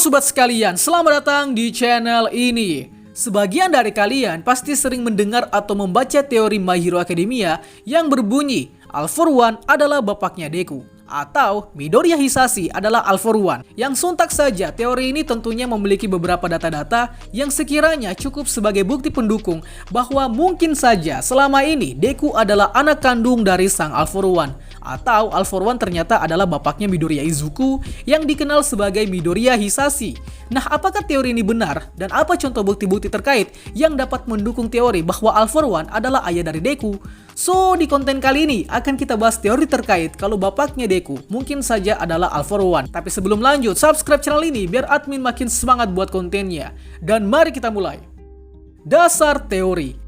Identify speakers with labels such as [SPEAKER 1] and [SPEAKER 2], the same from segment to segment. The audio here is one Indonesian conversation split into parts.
[SPEAKER 1] sobat sekalian, selamat datang di channel ini. Sebagian dari kalian pasti sering mendengar atau membaca teori My Hero Academia yang berbunyi All For One adalah bapaknya Deku, atau Midoriya Hisashi adalah All For One. Yang sontak saja, teori ini tentunya memiliki beberapa data-data yang sekiranya cukup sebagai bukti pendukung bahwa mungkin saja selama ini Deku adalah anak kandung dari sang All For One, atau All For One ternyata adalah bapaknya Midoriya Izuku yang dikenal sebagai Midoriya Hisashi. Nah, apakah teori ini benar? Dan apa contoh bukti-bukti terkait yang dapat mendukung teori bahwa All For One adalah ayah dari Deku? So, di konten kali ini akan kita bahas teori terkait kalau bapaknya Deku mungkin saja adalah All For One. Tapi sebelum lanjut, subscribe channel ini biar admin makin semangat buat kontennya. Dan mari kita mulai. Dasar teori.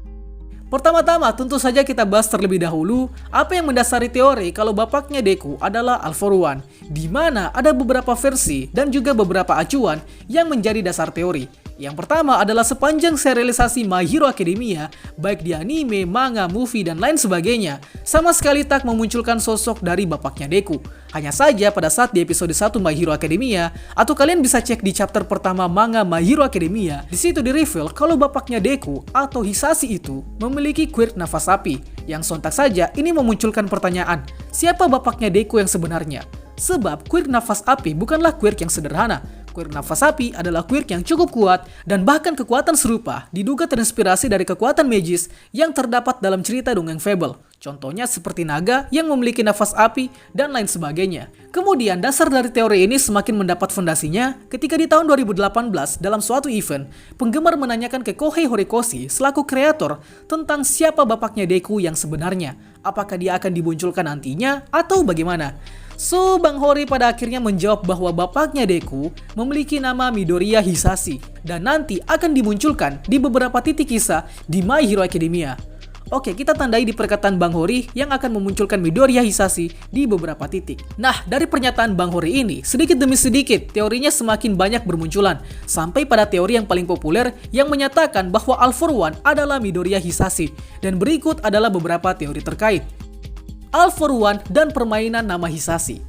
[SPEAKER 1] Pertama-tama tentu saja kita bahas terlebih dahulu apa yang mendasari teori kalau bapaknya Deku adalah All For One, di mana ada beberapa versi dan juga beberapa acuan yang menjadi dasar teori. Yang pertama adalah sepanjang serialisasi My Hero Academia, baik di anime, manga, movie, dan lain sebagainya, sama sekali tak memunculkan sosok dari bapaknya Deku. Hanya saja pada saat di episode 1 My Hero Academia, atau kalian bisa cek di chapter pertama manga My Hero Academia, di situ di-reveal kalau bapaknya Deku atau Hisashi itu memiliki quirk nafas api. Yang sontak saja ini memunculkan pertanyaan, siapa bapaknya Deku yang sebenarnya? Sebab quirk nafas api bukanlah quirk yang sederhana. Quirk nafas api adalah quirk yang cukup kuat dan bahkan kekuatan serupa diduga terinspirasi dari kekuatan magis yang terdapat dalam cerita dongeng fable. Contohnya seperti naga yang memiliki nafas api dan lain sebagainya. Kemudian dasar dari teori ini semakin mendapat fondasinya ketika di tahun 2018 dalam suatu event, penggemar menanyakan ke Kohei Horikoshi selaku kreator tentang siapa bapaknya Deku yang sebenarnya. Apakah dia akan dimunculkan nantinya atau bagaimana? So, Bang Hori pada akhirnya menjawab bahwa bapaknya Deku memiliki nama Midoriya Hisashi dan nanti akan dimunculkan di beberapa titik kisah di My Hero Academia. Oke, kita tandai di perkataan Bang Hori yang akan memunculkan Midoriya Hisashi di beberapa titik. Nah, dari pernyataan Bang Hori ini, sedikit demi sedikit teorinya semakin banyak bermunculan, sampai pada teori yang paling populer yang menyatakan bahwa All For One adalah Midoriya Hisashi. Dan berikut adalah beberapa teori terkait All For One dan permainan nama Hisashi.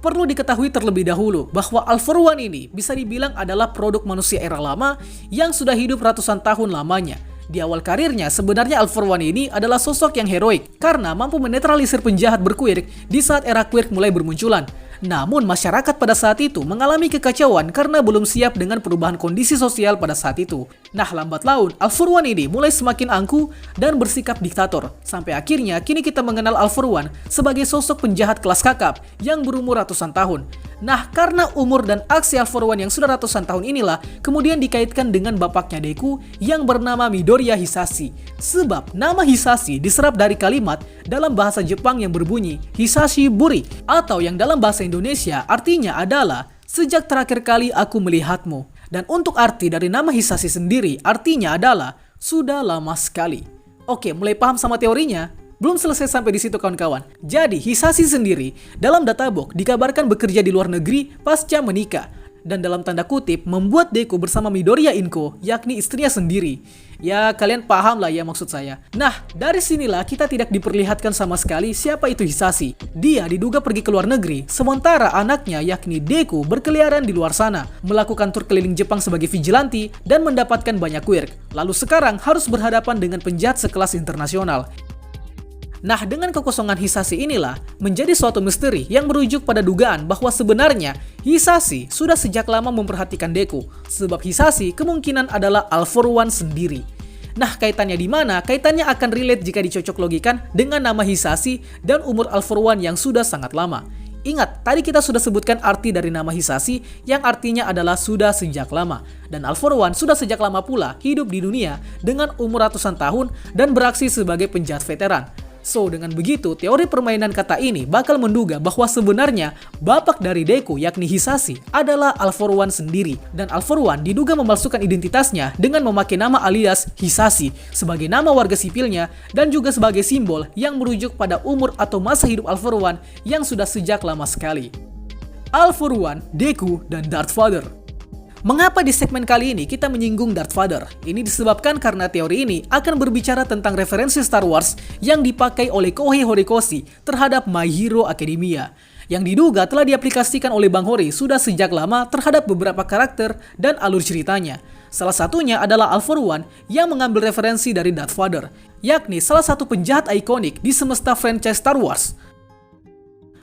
[SPEAKER 1] Perlu diketahui terlebih dahulu bahwa All For One ini bisa dibilang adalah produk manusia era lama yang sudah hidup ratusan tahun lamanya. Di awal karirnya, sebenarnya All For One ini adalah sosok yang heroik karena mampu menetralisir penjahat berquirk di saat era quirk mulai bermunculan. Namun masyarakat pada saat itu mengalami kekacauan karena belum siap dengan perubahan kondisi sosial pada saat itu. Nah, lambat laun All For One ini mulai semakin angkuh dan bersikap diktator. Sampai akhirnya kini kita mengenal All For One sebagai sosok penjahat kelas kakap yang berumur ratusan tahun. Nah, karena umur dan aksi All For One yang sudah ratusan tahun inilah kemudian dikaitkan dengan bapaknya Deku yang bernama Midoriya Hisashi. Sebab nama Hisashi diserap dari kalimat dalam bahasa Jepang yang berbunyi Hisashi Buri, atau yang dalam bahasa Indonesia artinya adalah sejak terakhir kali aku melihatmu. Dan untuk arti dari nama Hisashi sendiri artinya adalah sudah lama sekali. Oke, mulai paham sama teorinya? Belum selesai sampai di situ kawan-kawan. Jadi Hisashi sendiri dalam databok dikabarkan bekerja di luar negeri pasca menikah dan dalam tanda kutip membuat Deku bersama Midoriya Inko, yakni istrinya sendiri. Ya, kalian paham lah ya maksud saya. Nah, dari sinilah kita tidak diperlihatkan sama sekali siapa itu Hisashi. Dia diduga pergi ke luar negeri, sementara anaknya yakni Deku berkeliaran di luar sana, melakukan tur keliling Jepang sebagai vigilante dan mendapatkan banyak quirk. Lalu sekarang harus berhadapan dengan penjahat sekelas internasional. Nah, dengan kekosongan Hisashi inilah menjadi suatu misteri yang merujuk pada dugaan bahwa sebenarnya Hisashi sudah sejak lama memperhatikan Deku, sebab Hisashi kemungkinan adalah All For One sendiri. Nah, kaitannya di mana? Kaitannya akan relate jika dicocok logikan dengan nama Hisashi dan umur All For One yang sudah sangat lama. Ingat, tadi kita sudah sebutkan arti dari nama Hisashi yang artinya adalah sudah sejak lama. Dan All For One sudah sejak lama pula hidup di dunia dengan umur ratusan tahun dan beraksi sebagai penjahat veteran. So, dengan begitu, teori permainan kata ini bakal menduga bahwa sebenarnya bapak dari Deku yakni Hisashi adalah All For One sendiri. Dan All For One diduga memalsukan identitasnya dengan memakai nama alias Hisashi sebagai nama warga sipilnya dan juga sebagai simbol yang merujuk pada umur atau masa hidup All For One yang sudah sejak lama sekali. All For One, Deku, dan Darth Vader. Mengapa di segmen kali ini kita menyinggung Darth Vader? Ini disebabkan karena teori ini akan berbicara tentang referensi Star Wars yang dipakai oleh Kohei Horikoshi terhadap My Hero Academia. yang diduga telah diaplikasikan oleh Bang Hori sudah sejak lama terhadap beberapa karakter dan alur ceritanya. Salah satunya adalah All For One yang mengambil referensi dari Darth Vader, yakni salah satu penjahat ikonik di semesta franchise Star Wars.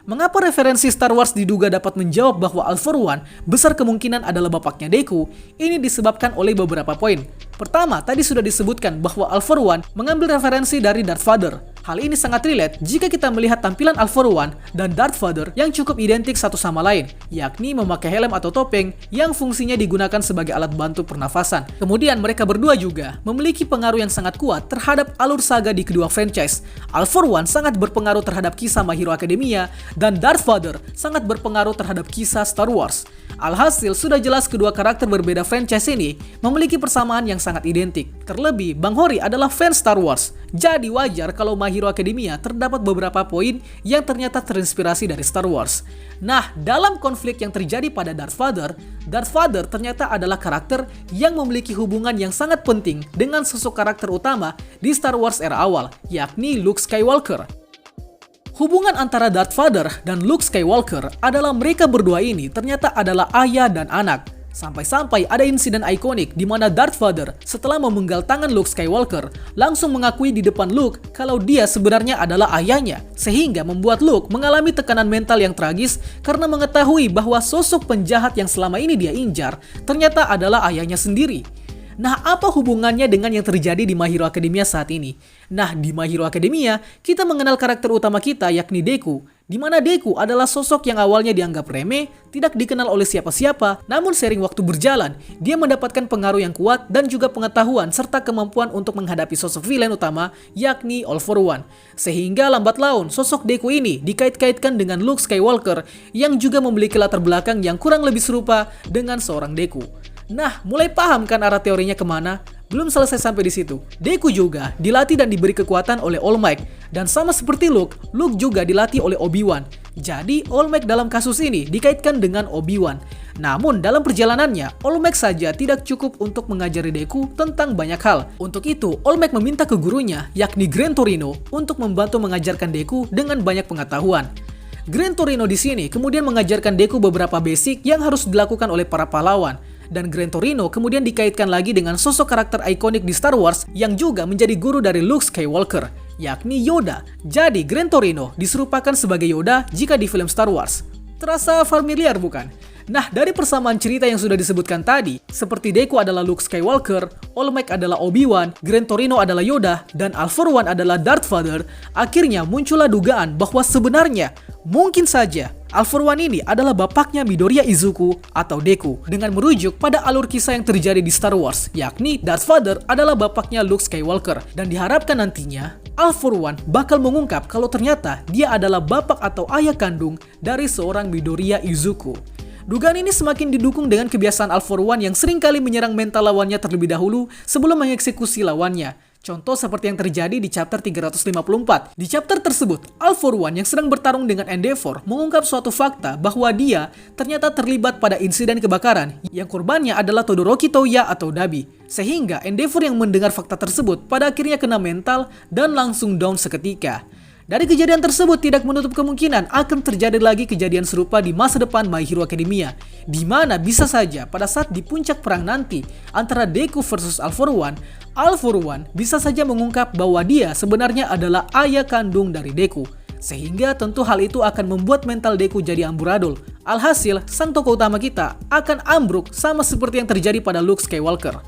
[SPEAKER 1] Mengapa referensi Star Wars diduga dapat menjawab bahwa All For One besar kemungkinan adalah bapaknya Deku? Ini disebabkan oleh beberapa poin. Pertama, tadi sudah disebutkan bahwa All For One mengambil referensi dari Darth Vader. Hal ini sangat relate jika kita melihat tampilan All For One dan Darth Vader yang cukup identik satu sama lain, yakni memakai helm atau topeng yang fungsinya digunakan sebagai alat bantu pernafasan. Kemudian mereka berdua juga memiliki pengaruh yang sangat kuat terhadap alur saga di kedua franchise. All For One sangat berpengaruh terhadap kisah My Hero Academia dan Darth Vader sangat berpengaruh terhadap kisah Star Wars. Alhasil, sudah jelas kedua karakter berbeda franchise ini memiliki persamaan yang sangat identik. Terlebih, Bang Hori adalah fans Star Wars. Jadi wajar kalau My Hero Academia terdapat beberapa poin yang ternyata terinspirasi dari Star Wars. Nah, dalam konflik yang terjadi pada Darth Vader ternyata adalah karakter yang memiliki hubungan yang sangat penting dengan sosok karakter utama di Star Wars era awal, yakni Luke Skywalker. Hubungan antara Darth Vader dan Luke Skywalker adalah mereka berdua ini ternyata adalah ayah dan anak. Sampai-sampai ada insiden ikonik di mana Darth Vader setelah memenggal tangan Luke Skywalker langsung mengakui di depan Luke kalau dia sebenarnya adalah ayahnya, sehingga membuat Luke mengalami tekanan mental yang tragis karena mengetahui bahwa sosok penjahat yang selama ini dia injar ternyata adalah ayahnya sendiri. Nah, apa hubungannya dengan yang terjadi di My Hero Academia saat ini? Nah, di My Hero Academia, kita mengenal karakter utama kita yakni Deku, di mana Deku adalah sosok yang awalnya dianggap remeh, tidak dikenal oleh siapa-siapa, namun seiring waktu berjalan, dia mendapatkan pengaruh yang kuat dan juga pengetahuan serta kemampuan untuk menghadapi sosok villain utama yakni All For One. Sehingga lambat laun, sosok Deku ini dikait-kaitkan dengan Luke Skywalker yang juga memiliki latar belakang yang kurang lebih serupa dengan seorang Deku. Nah, mulai paham kan arah teorinya kemana? Belum selesai sampai di situ. Deku juga dilatih dan diberi kekuatan oleh All Might. Dan sama seperti Luke juga dilatih oleh Obi-Wan. Jadi, All Might dalam kasus ini dikaitkan dengan Obi-Wan. Namun, dalam perjalanannya, All Might saja tidak cukup untuk mengajari Deku tentang banyak hal. Untuk itu, All Might meminta ke gurunya, yakni Gran Torino, untuk membantu mengajarkan Deku dengan banyak pengetahuan. Gran Torino di sini kemudian mengajarkan Deku beberapa basic yang harus dilakukan oleh para pahlawan. Dan Gran Torino kemudian dikaitkan lagi dengan sosok karakter ikonik di Star Wars yang juga menjadi guru dari Luke Skywalker, yakni Yoda. Jadi Gran Torino diserupakan sebagai Yoda jika di film Star Wars. Terasa familiar bukan? Nah, dari persamaan cerita yang sudah disebutkan tadi, seperti Deku adalah Luke Skywalker, All Might adalah Obi-Wan, Gran Torino adalah Yoda, dan All For One adalah Darth Vader, akhirnya muncullah dugaan bahwa sebenarnya mungkin saja All For One ini adalah bapaknya Midoriya Izuku atau Deku, dengan merujuk pada alur kisah yang terjadi di Star Wars, yakni Darth Vader adalah bapaknya Luke Skywalker, dan diharapkan nantinya All For One bakal mengungkap kalau ternyata dia adalah bapak atau ayah kandung dari seorang Midoriya Izuku. Dugaan ini semakin didukung dengan kebiasaan All For One yang seringkali menyerang mental lawannya terlebih dahulu sebelum mengeksekusi lawannya. Contoh seperti yang terjadi di chapter 354. Di chapter tersebut, All For One yang sedang bertarung dengan Endeavor mengungkap suatu fakta bahwa dia ternyata terlibat pada insiden kebakaran yang korbannya adalah Todoroki Touya atau Dabi. Sehingga Endeavor yang mendengar fakta tersebut pada akhirnya kena mental dan langsung down seketika. Dari kejadian tersebut tidak menutup kemungkinan akan terjadi lagi kejadian serupa di masa depan My Hero Academia, di mana bisa saja pada saat di puncak perang nanti antara Deku versus All For One bisa saja mengungkap bahwa dia sebenarnya adalah ayah kandung dari Deku. Sehingga tentu hal itu akan membuat mental Deku jadi amburadul. Alhasil, sang tokoh utama kita akan ambruk sama seperti yang terjadi pada Luke Skywalker.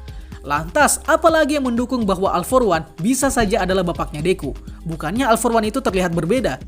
[SPEAKER 1] Lantas, apalagi yang mendukung bahwa All For One bisa saja adalah bapaknya Deku? Bukannya All For One itu terlihat berbeda?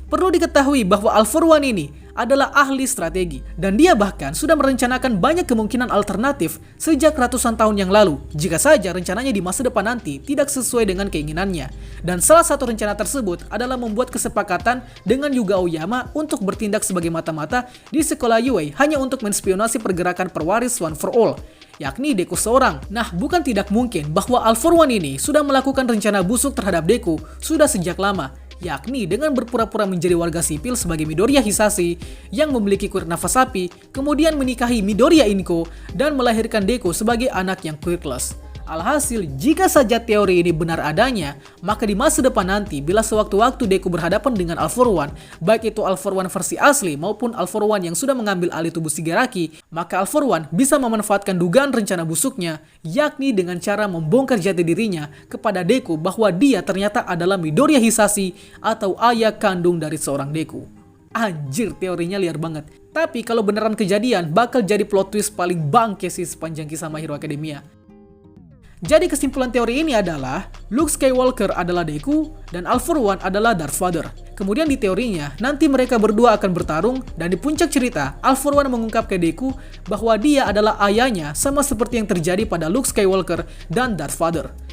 [SPEAKER 1] Perlu diketahui bahwa All For One ini adalah ahli strategi, dan dia bahkan sudah merencanakan banyak kemungkinan alternatif sejak ratusan tahun yang lalu, jika saja rencananya di masa depan nanti tidak sesuai dengan keinginannya. Dan salah satu rencana tersebut adalah membuat kesepakatan dengan Yuga Aoyama untuk bertindak sebagai mata-mata di sekolah Yue hanya untuk menspionasi pergerakan perwaris One For All, yakni Deku seorang. Nah, bukan tidak mungkin bahwa All For One ini sudah melakukan rencana busuk terhadap Deku sudah sejak lama, yakni dengan berpura-pura menjadi warga sipil sebagai Midoriya Hisashi yang memiliki kulit nafas api, kemudian menikahi Midoriya Inko dan melahirkan Deku sebagai anak yang quirkless. Alhasil, jika saja teori ini benar adanya, maka di masa depan nanti bila sewaktu-waktu Deku berhadapan dengan All For One, baik itu All For One versi asli maupun All For One yang sudah mengambil alih tubuh Shigaraki, maka All For One bisa memanfaatkan dugaan rencana busuknya, yakni dengan cara membongkar jati dirinya kepada Deku bahwa dia ternyata adalah Midoriya Hisashi atau ayah kandung dari seorang Deku. Anjir, teorinya liar banget. Tapi kalau beneran kejadian, bakal jadi plot twist paling bangke sih sepanjang kisah My Hero Academia. Jadi kesimpulan teori ini adalah Luke Skywalker adalah Deku dan All For One adalah Darth Vader. Kemudian di teorinya, nanti mereka berdua akan bertarung dan di puncak cerita, All For One mengungkap ke Deku bahwa dia adalah ayahnya sama seperti yang terjadi pada Luke Skywalker dan Darth Vader.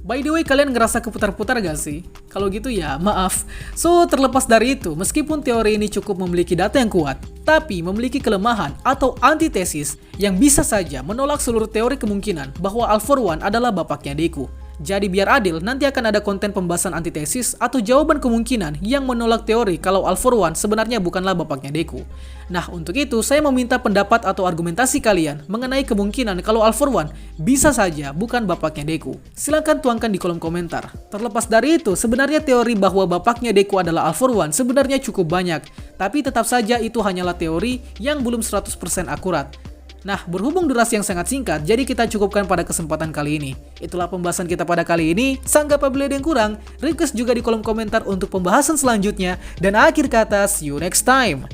[SPEAKER 1] By the way, kalian ngerasa keputar-putar gak sih? Kalau gitu ya, maaf. So, terlepas dari itu, meskipun teori ini cukup memiliki data yang kuat, tapi memiliki kelemahan atau antitesis yang bisa saja menolak seluruh teori kemungkinan bahwa All For One adalah bapaknya Deku. Jadi biar adil, nanti akan ada konten pembahasan antitesis atau jawaban kemungkinan yang menolak teori kalau All For One sebenarnya bukanlah bapaknya Deku. Nah, untuk itu saya meminta pendapat atau argumentasi kalian mengenai kemungkinan kalau All For One bisa saja bukan bapaknya Deku. Silahkan tuangkan di kolom komentar. Terlepas dari itu, sebenarnya teori bahwa bapaknya Deku adalah All For One sebenarnya cukup banyak, tapi tetap saja itu hanyalah teori yang belum 100% akurat. Nah, berhubung durasi yang sangat singkat, jadi kita cukupkan pada kesempatan kali ini. Itulah pembahasan kita pada kali ini. Sanggap apabila ada yang kurang, request juga di kolom komentar untuk pembahasan selanjutnya. Dan akhir kata, see you next time.